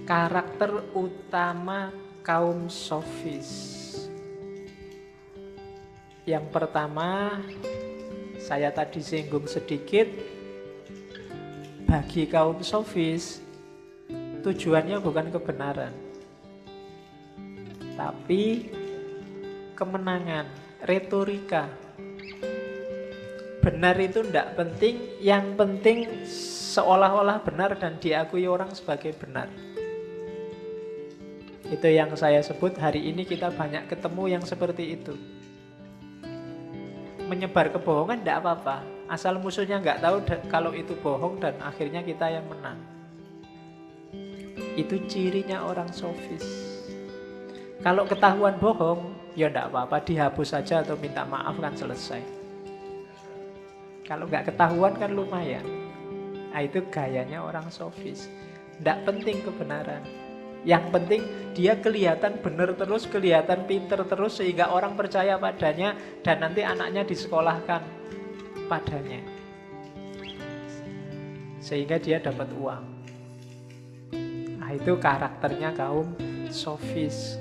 Karakter utama kaum sofis. Yang pertama, saya tadi singgung sedikit, bagi kaum sofis, tujuannya bukan kebenaran, tapi kemenangan, retorika. Benar itu tidak penting, yang penting seolah-olah benar dan diakui orang sebagai benar. Itu yang saya sebut hari ini kita banyak ketemu yang seperti itu. Menyebar kebohongan tidak apa-apa, asal musuhnya nggak tahu kalau itu bohong dan akhirnya kita yang menang. Itu cirinya orang sofis. Kalau ketahuan bohong, ya tidak apa-apa, dihapus saja atau minta maaf kan selesai. Kalau nggak ketahuan kan lumayan. Nah, itu gayanya orang sofis. Tidak penting kebenaran. Yang penting dia kelihatan benar terus, kelihatan pinter terus sehingga orang percaya padanya dan nanti anaknya disekolahkan padanya. Sehingga dia dapat uang. Nah, itu karakternya kaum sofis.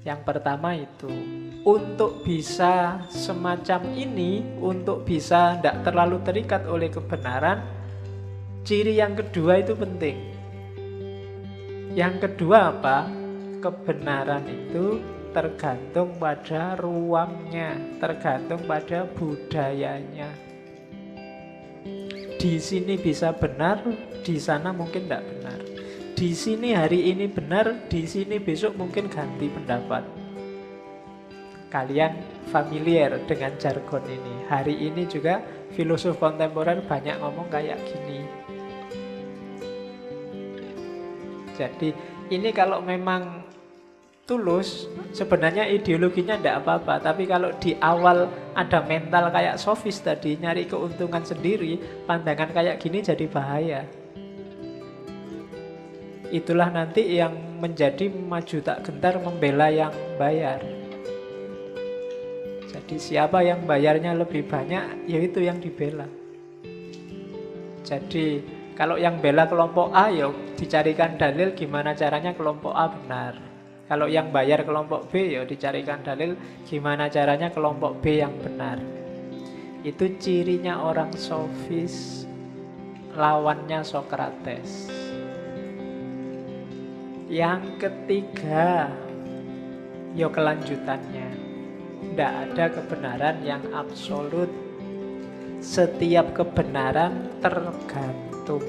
Yang pertama itu, untuk bisa semacam ini, untuk bisa tidak terlalu terikat oleh kebenaran, ciri yang kedua itu penting. Yang kedua apa? Kebenaran itu tergantung pada ruangnya, tergantung pada budayanya. Di sini bisa benar, di sana mungkin tidak benar. Di sini hari ini benar, di sini besok mungkin ganti pendapat. Kalian familiar dengan jargon ini. Hari ini juga filosof kontemporer banyak ngomong kayak gini. Jadi ini kalau memang tulus, sebenarnya ideologinya tidak apa-apa. Tapi kalau di awal ada mental kayak sofis tadi, nyari keuntungan sendiri, pandangan kayak gini jadi bahaya. Itulah nanti yang menjadi maju tak gentar membela yang bayar. Jadi siapa yang bayarnya lebih banyak, ya itu yang dibela. Jadi kalau yang bela kelompok A, ya dicarikan dalil gimana caranya kelompok A benar. Kalau yang bayar kelompok B, ya dicarikan dalil gimana caranya kelompok B yang benar. Itu cirinya orang sofis, lawannya Sokrates. Yang ketiga, ya kelanjutannya. Tidak ada kebenaran yang absolut. Setiap kebenaran tergantung.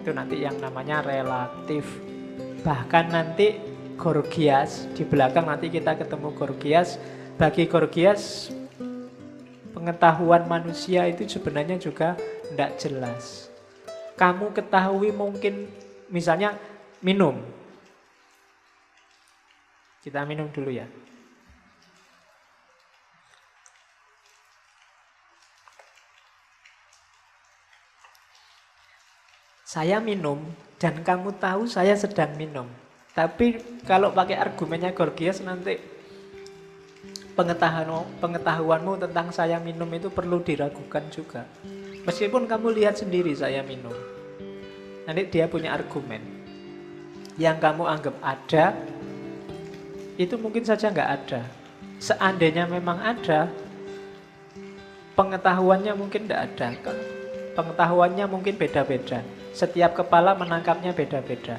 Itu nanti yang namanya relatif. Bahkan nanti Gorgias, di belakang nanti kita ketemu Gorgias. Bagi Gorgias, pengetahuan manusia itu sebenarnya juga tidak jelas. Kamu ketahui mungkin, misalnya minum. Kita minum dulu ya. Saya minum dan kamu tahu saya sedang minum. Tapi kalau pakai argumennya Gorgias nanti pengetahuanmu tentang saya minum itu perlu diragukan juga. Meskipun kamu lihat sendiri saya minum. Nanti dia punya argumen. Yang kamu anggap ada, itu mungkin saja nggak ada. Seandainya memang ada, pengetahuannya mungkin tidak ada. Pengetahuannya mungkin beda-beda. Setiap kepala menangkapnya beda-beda.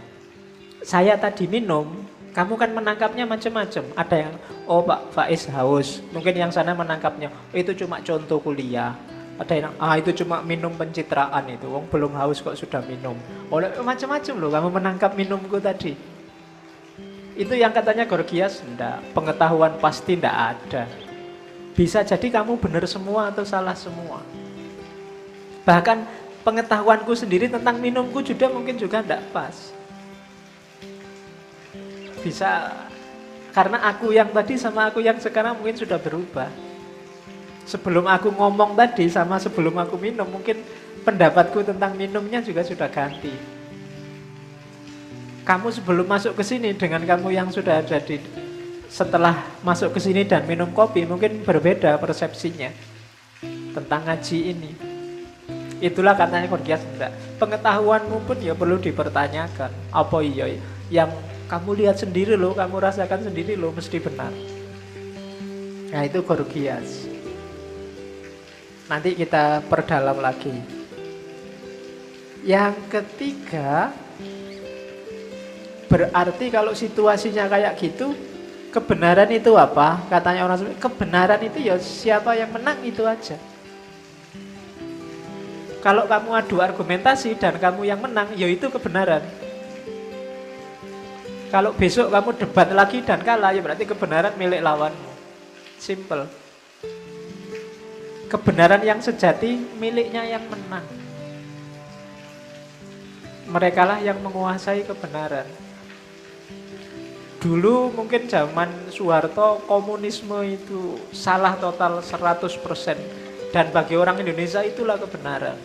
Saya tadi minum, kamu kan menangkapnya macam-macam. Ada yang, oh Pak Faiz haus. Mungkin yang sana menangkapnya, oh, itu cuma contoh kuliah. Ada yang, itu cuma minum pencitraan itu. Wong belum haus kok sudah minum. Oh, macam-macam loh kamu menangkap minumku tadi. Itu yang katanya Gorgias, enggak. Pengetahuan pasti enggak ada. Bisa jadi kamu benar semua atau salah semua. Bahkan pengetahuanku sendiri tentang minumku juga mungkin juga tidak pas. Bisa, karena aku yang tadi sama aku yang sekarang mungkin sudah berubah. Sebelum aku ngomong tadi sama sebelum aku minum, mungkin pendapatku tentang minumnya juga sudah ganti. Kamu sebelum masuk ke sini dengan kamu yang sudah ada setelah masuk ke sini dan minum kopi, mungkin berbeda persepsinya tentang ngaji ini. Itulah katanya Gorgias enggak. Pengetahuanmu pun ya perlu dipertanyakan. Apa iya yang kamu lihat sendiri loh, kamu rasakan sendiri loh, mesti benar. Nah itu Gorgias. Nanti kita perdalam lagi. Yang ketiga, berarti kalau situasinya kayak gitu, kebenaran itu apa? Katanya orang Sufis, kebenaran itu ya siapa yang menang itu aja. Kalau kamu adu argumentasi dan kamu yang menang, ya itu kebenaran. Kalau besok kamu debat lagi dan kalah, ya berarti kebenaran milik lawanmu. Simple. Kebenaran yang sejati miliknya yang menang. Merekalah yang menguasai kebenaran. Dulu mungkin zaman Soeharto komunisme itu salah total 100%. Dan bagi orang Indonesia itulah kebenaran.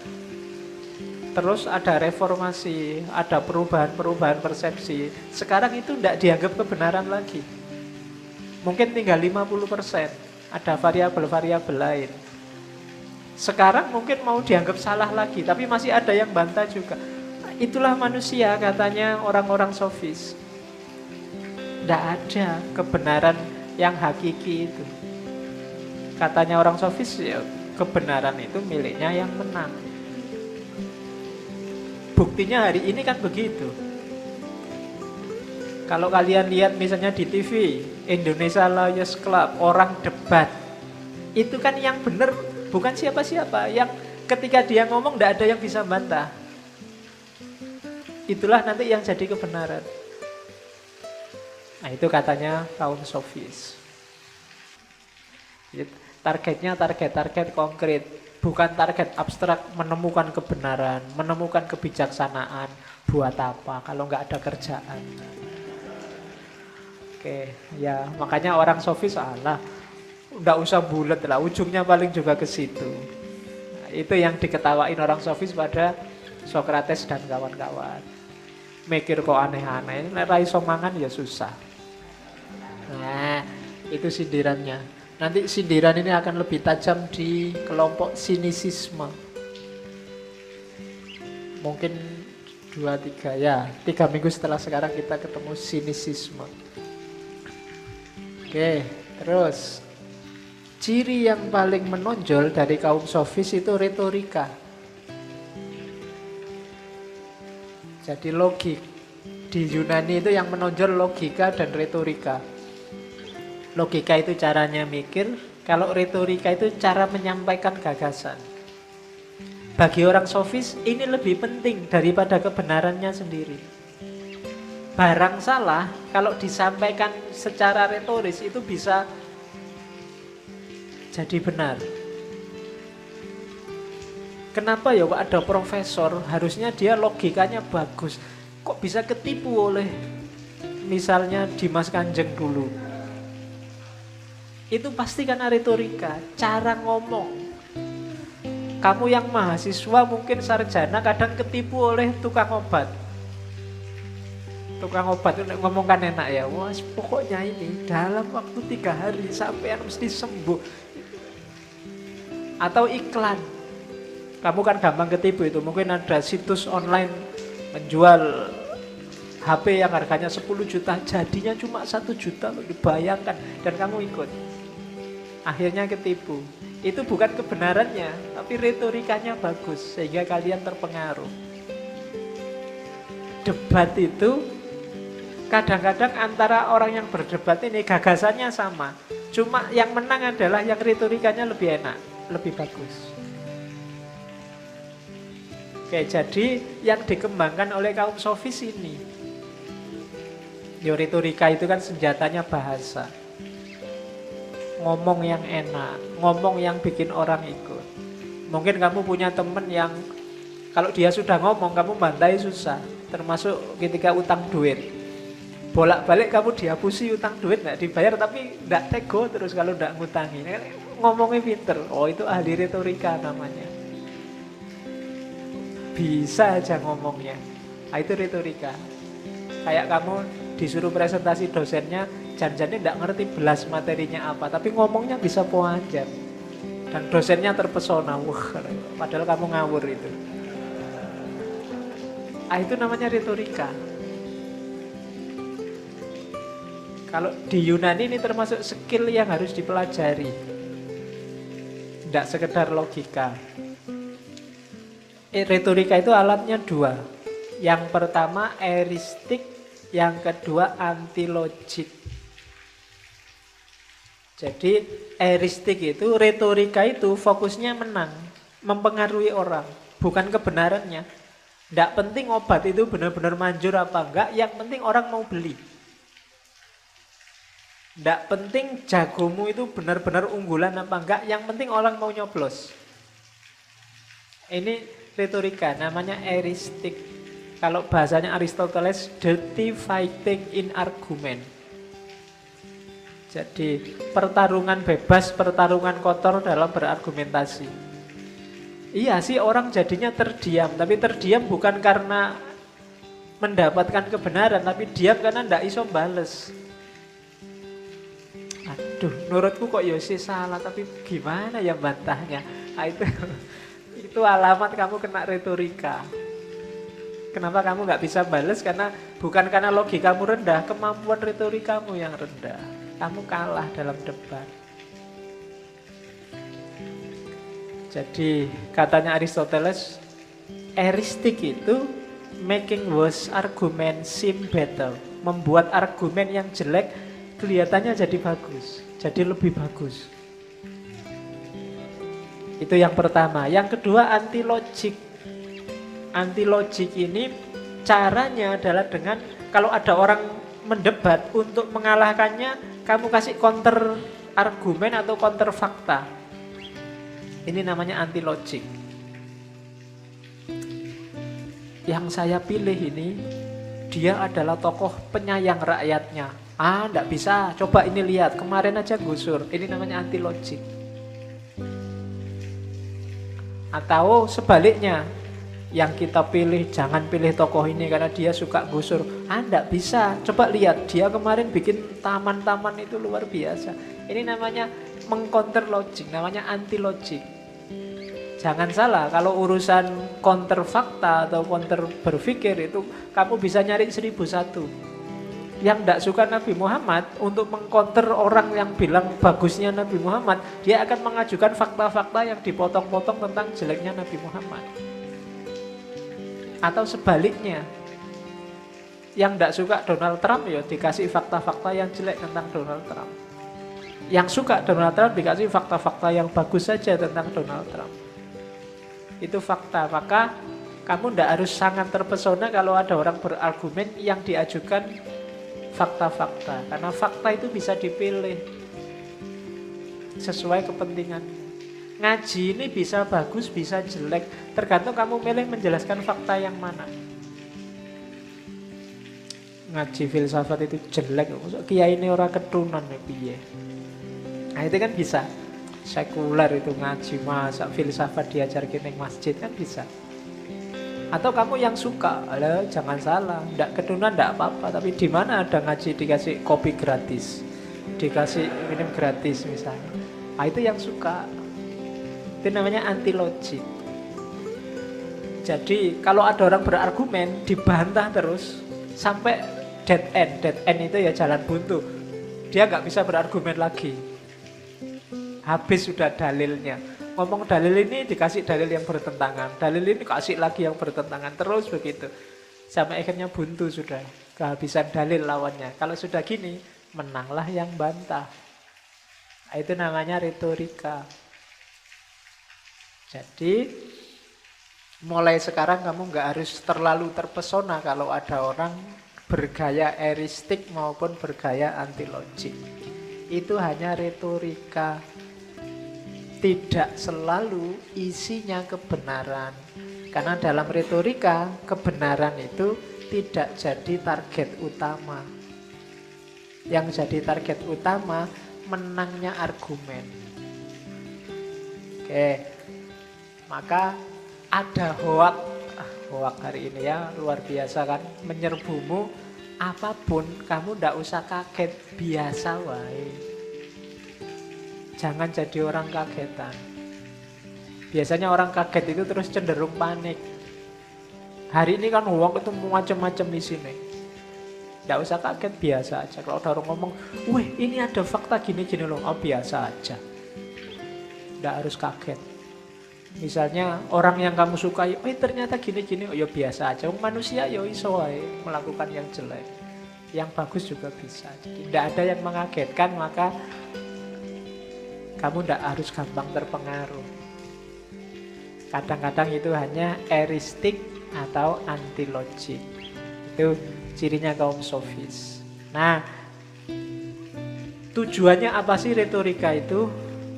Terus ada reformasi, ada perubahan-perubahan persepsi. Sekarang itu tidak dianggap kebenaran lagi. Mungkin tinggal 50%. Ada variabel-variabel lain. Sekarang mungkin mau dianggap salah lagi, tapi masih ada yang bantah juga. Itulah manusia katanya orang-orang sofis. Tidak ada kebenaran yang hakiki itu. Katanya orang sofis ya kebenaran itu miliknya yang menang. Buktinya hari ini kan begitu. Kalau kalian lihat misalnya di TV Indonesia Lawyers Club, orang debat, itu kan yang benar bukan siapa-siapa. Yang ketika dia ngomong tidak ada yang bisa bantah. Itulah nanti yang jadi kebenaran. Nah itu katanya kaum sofis. Targetnya target konkret, bukan target abstrak menemukan kebenaran, menemukan kebijaksanaan. Buat apa kalau nggak ada kerjaan? Oke, ya makanya orang sofis nggak usah bulat lah, ujungnya paling juga ke situ. Nah, itu yang diketawain orang sofis pada Sokrates dan kawan-kawan. Mikir kok aneh-aneh, nek iso mangan ya susah. Nah, itu sindirannya. Nanti sindiran ini akan lebih tajam di kelompok sinisisme. Mungkin 2-3 ya, 3 minggu setelah sekarang kita ketemu sinisisme. Oke, terus ciri yang paling menonjol dari kaum sofis itu retorika. Jadi logik. Di Yunani itu yang menonjol logika dan retorika. Logika itu caranya mikir, kalau retorika itu cara menyampaikan gagasan. Bagi orang sofis ini lebih penting daripada kebenarannya sendiri. Barang salah kalau disampaikan secara retoris itu bisa jadi benar. Kenapa ya kok ada profesor, harusnya dia logikanya bagus, kok bisa ketipu oleh misalnya Dimas Kanjeng dulu. Itu pasti karena retorika, cara ngomong. Kamu yang mahasiswa mungkin sarjana kadang ketipu oleh tukang obat. Tukang obat itu ngomong kan enak ya, wah pokoknya ini dalam waktu 3 hari sampean mesti sembuh. Atau iklan. Kamu kan gampang ketipu itu. Mungkin ada situs online menjual HP yang harganya 10 juta, jadinya cuma 1 juta, dibayangkan, dan kamu ikut. Akhirnya ketipu. Itu bukan kebenarannya, tapi retorikanya bagus, sehingga kalian terpengaruh. Debat itu kadang-kadang antara orang yang berdebat ini gagasannya sama, cuma yang menang adalah yang retorikanya lebih enak, lebih bagus. Oke, jadi yang dikembangkan oleh kaum sofis ini, retorika itu kan senjatanya bahasa. Ngomong yang enak, ngomong yang bikin orang ikut. Mungkin kamu punya temen yang kalau dia sudah ngomong, kamu bantai susah. Termasuk ketika utang duit. Bolak-balik kamu dihapusi utang duit, nggak dibayar, tapi nggak tego terus kalau nggak ngutangi. Ngomongnya pinter, oh itu ahli retorika namanya. Bisa aja ngomongnya. Nah, itu retorika. Kayak kamu disuruh presentasi dosennya, jangan-jangan tidak ngerti belas materinya apa, tapi ngomongnya bisa panjang Dan dosennya terpesona, wah, padahal kamu ngawur itu. Itu namanya retorika. Kalau di Yunani ini termasuk skill yang harus dipelajari. Tidak sekedar logika. Retorika itu alatnya dua. Yang pertama eristik, yang kedua antilogik. Jadi eristik itu, retorika itu fokusnya menang, mempengaruhi orang, bukan kebenarannya. Tidak penting obat itu benar-benar manjur apa enggak, yang penting orang mau beli. Tidak penting jagomu itu benar-benar unggulan apa enggak, yang penting orang mau nyoblos. Ini retorika, namanya eristik. Kalau bahasanya Aristoteles, dirty fighting in argument. Jadi pertarungan bebas, pertarungan kotor dalam berargumentasi. Iya sih orang jadinya terdiam, tapi terdiam bukan karena mendapatkan kebenaran, tapi diam karena ndak iso bales. Aduh, menurutku kok Yosi salah, tapi gimana ya bantahnya? Itu alamat kamu kena retorika. Kenapa kamu nggak bisa bales? Karena bukan karena logikamu rendah, kemampuan retorikamu yang rendah. Kamu kalah dalam debat. Jadi katanya Aristoteles, eristik itu making worse argument seem better. Membuat argumen yang jelek kelihatannya jadi bagus, jadi lebih bagus. Itu yang pertama. Yang kedua antilogik. Antilogik ini caranya adalah dengan, kalau ada orang mendebat, untuk mengalahkannya kamu kasih counter argumen atau counter fakta. Ini namanya antilogik. Yang saya pilih ini, dia adalah tokoh penyayang rakyatnya. Enggak bisa, coba ini lihat, kemarin aja gusur. Ini namanya antilogik. Atau sebaliknya, yang kita pilih, jangan pilih tokoh ini karena dia suka gusur. Enggak bisa, coba lihat, dia kemarin bikin taman-taman itu luar biasa. Ini namanya mengcounter logik, namanya anti-logik. Jangan salah, kalau urusan counter fakta atau counter berpikir itu kamu bisa nyari 1001. Yang tidak suka Nabi Muhammad, untuk mengcounter orang yang bilang bagusnya Nabi Muhammad, dia akan mengajukan fakta-fakta yang dipotong-potong tentang jeleknya Nabi Muhammad. Atau sebaliknya, yang tidak suka Donald Trump ya dikasih fakta-fakta yang jelek tentang Donald Trump. Yang suka Donald Trump dikasih fakta-fakta yang bagus saja tentang Donald Trump. Itu fakta. Maka kamu tidak harus sangat terpesona kalau ada orang berargumen yang diajukan fakta-fakta, karena fakta itu bisa dipilih sesuai kepentingan. Ngaji ini bisa bagus, bisa jelek, tergantung kamu milih menjelaskan fakta yang mana. Ngaji filsafat itu jelek, kiai ini orang keturunan ya piye. Nah itu kan bisa. Sekuler itu ngaji, masa filsafat diajar gini masjid kan bisa. Atau kamu yang suka, jangan salah, ndak keturunan ndak apa-apa, tapi di mana ada ngaji dikasih kopi gratis, dikasih minum gratis misalnya. Nah itu yang suka. Itu namanya antilogik. Jadi kalau ada orang berargumen dibantah terus sampai dead end. Dead end itu ya jalan buntu. Dia nggak bisa berargumen lagi. Habis sudah dalilnya. Ngomong dalil ini dikasih dalil yang bertentangan. Dalil ini kasih lagi yang bertentangan. Terus begitu. Sampai akhirnya buntu sudah. Kehabisan dalil lawannya. Kalau sudah gini, menanglah yang bantah. Itu namanya retorika. Jadi mulai sekarang kamu nggak harus terlalu terpesona kalau ada orang bergaya eristik maupun bergaya antilogik. Itu hanya retorika. Tidak selalu isinya kebenaran. Karena dalam retorika kebenaran itu tidak jadi target utama. Yang jadi target utama menangnya argumen. Oke. Maka ada hoak hari ini ya, luar biasa kan, menyerbumu apapun, kamu ndak usah kaget, biasa wae. Jangan jadi orang kagetan. Biasanya orang kaget itu terus cenderung panik. Hari ini kan uang itu macam-macam di sini. Nggak usah kaget, biasa aja. Kalau ada orang ngomong, wih ini ada fakta gini-gini loh, oh biasa aja. Nggak harus kaget. Misalnya orang yang kamu sukai, ternyata gini-gini, oh ya biasa aja. Manusia ya iso wae melakukan yang jelek. Yang bagus juga bisa. Jadi tidak ada yang mengagetkan, maka kamu tidak harus gampang terpengaruh. Kadang-kadang itu hanya eristik atau antilogik. Itu cirinya kaum sofis. Nah, tujuannya apa sih retorika itu?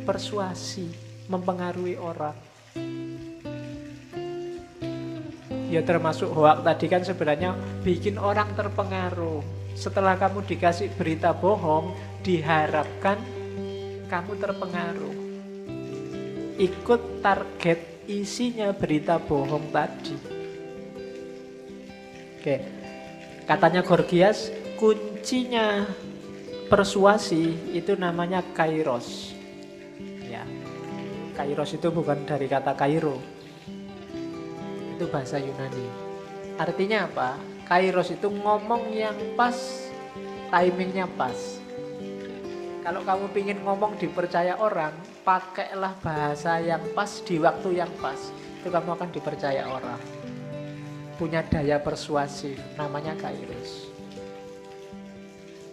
Persuasi, mempengaruhi orang. Ya termasuk hoak tadi kan sebenarnya bikin orang terpengaruh. Setelah kamu dikasih berita bohong, diharapkan kamu terpengaruh. Ikut target isinya berita bohong tadi. Oke. Katanya Gorgias, kuncinya persuasi itu namanya kairos. Ya. Kairos itu bukan dari kata Kairo. Itu bahasa Yunani. Artinya apa? Kairos itu ngomong yang pas, timingnya pas. Kalau kamu ingin ngomong dipercaya orang, pakailah bahasa yang pas di waktu yang pas. Itu kamu akan dipercaya orang. Punya daya persuasif, namanya kairos.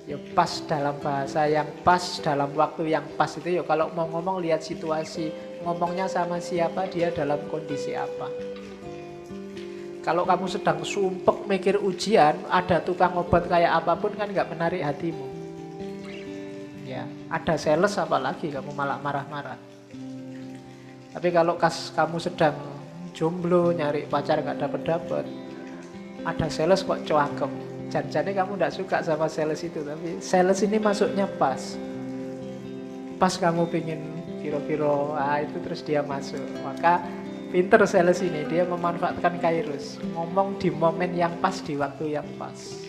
Ya pas dalam bahasa yang pas, dalam waktu yang pas itu ya kalau mau ngomong lihat situasi, ngomongnya sama siapa, dia dalam kondisi apa. Kalau kamu sedang sumpek mikir ujian, ada tukang obat kayak apapun kan nggak menarik hatimu. Ya, ada sales apalagi kamu malah marah-marah. Tapi kalau kamu sedang jomblo, nyari pacar nggak dapet-dapet, ada sales kok coakem. Jangan-jangan kamu nggak suka sama sales itu, tapi sales ini masuknya pas. Pas kamu pingin kira-kira, itu terus dia masuk. Maka pinter sales ini, dia memanfaatkan kairos, ngomong di momen yang pas, di waktu yang pas.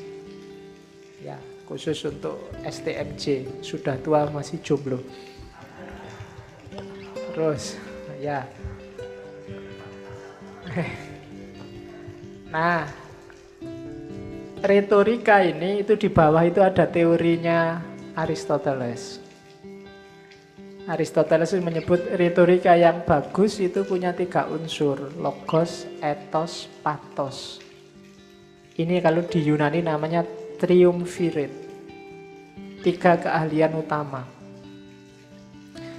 Ya, khusus untuk STMJ, sudah tua masih jomblo. Terus, ya. Nah, retorika ini itu di bawah itu ada teorinya Aristoteles. Aristoteles menyebut retorika yang bagus itu punya 3 unsur, logos, ethos, pathos. Ini kalau di Yunani namanya triumvirate. 3 keahlian utama.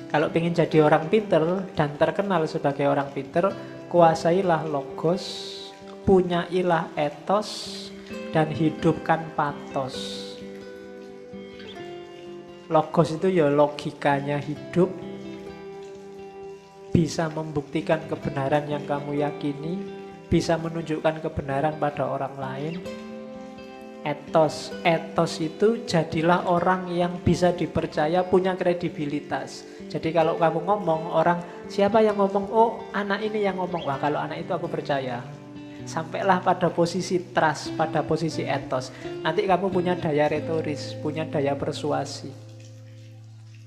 Kalau ingin jadi orang pinter dan terkenal sebagai orang pinter, kuasailah logos, punyailah ethos, dan hidupkan pathos. Logos itu ya logikanya hidup, bisa membuktikan kebenaran yang kamu yakini, bisa menunjukkan kebenaran pada orang lain. Ethos itu jadilah orang yang bisa dipercaya, punya kredibilitas. Jadi kalau kamu ngomong, orang siapa yang ngomong, oh anak ini yang ngomong, wah kalau anak itu aku percaya. Sampailah pada posisi trust, pada posisi ethos. Nanti kamu punya daya retoris, punya daya persuasi.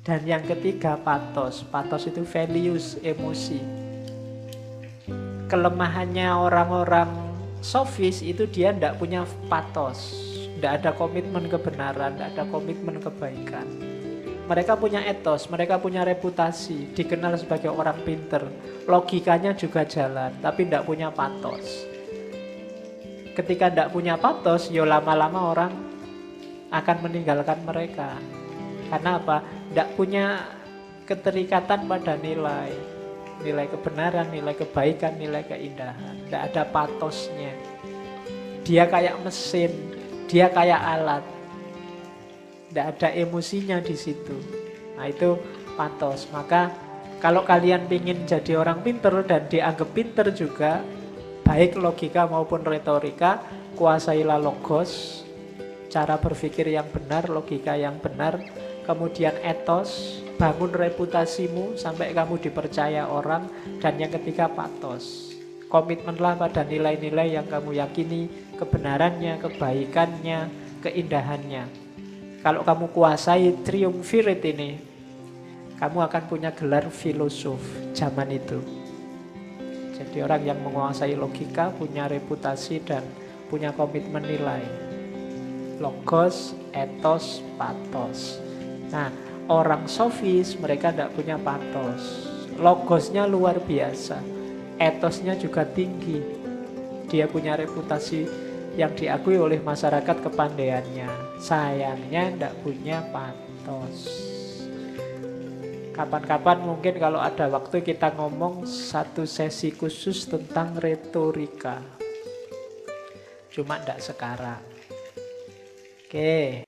Dan yang ketiga pathos. Pathos itu values, emosi. Kelemahannya orang-orang sofis itu dia tidak punya pathos, tidak ada komitmen kebenaran, tidak ada komitmen kebaikan. Mereka punya ethos, mereka punya reputasi, dikenal sebagai orang pinter, logikanya juga jalan, tapi tidak punya pathos. Ketika tidak punya pathos, ya lama-lama orang akan meninggalkan mereka. Karena apa? Tidak punya keterikatan pada nilai kebenaran, nilai kebaikan, nilai keindahan. Tidak ada pathosnya. Dia kayak mesin, dia kayak alat. Tidak ada emosinya di situ. Nah itu pathos. Maka kalau kalian ingin jadi orang pinter dan dianggap pinter juga, baik logika maupun retorika, kuasailah logos, cara berpikir yang benar, logika yang benar. Kemudian ethos, bangun reputasimu sampai kamu dipercaya orang. Dan yang ketiga pathos, komitmenlah pada nilai-nilai yang kamu yakini, kebenarannya, kebaikannya, keindahannya. Kalau kamu kuasai triumvirate ini, kamu akan punya gelar filosof zaman itu. Jadi orang yang menguasai logika punya reputasi dan punya komitmen nilai. Logos, etos, patos. Nah, orang sofis mereka tidak punya patos. Logosnya luar biasa, etosnya juga tinggi. Dia punya reputasi yang diakui oleh masyarakat kepandaiannya. Sayangnya tidak punya patos. Kapan-kapan mungkin kalau ada waktu kita ngomong satu sesi khusus tentang retorika. Cuma tidak sekarang. Oke.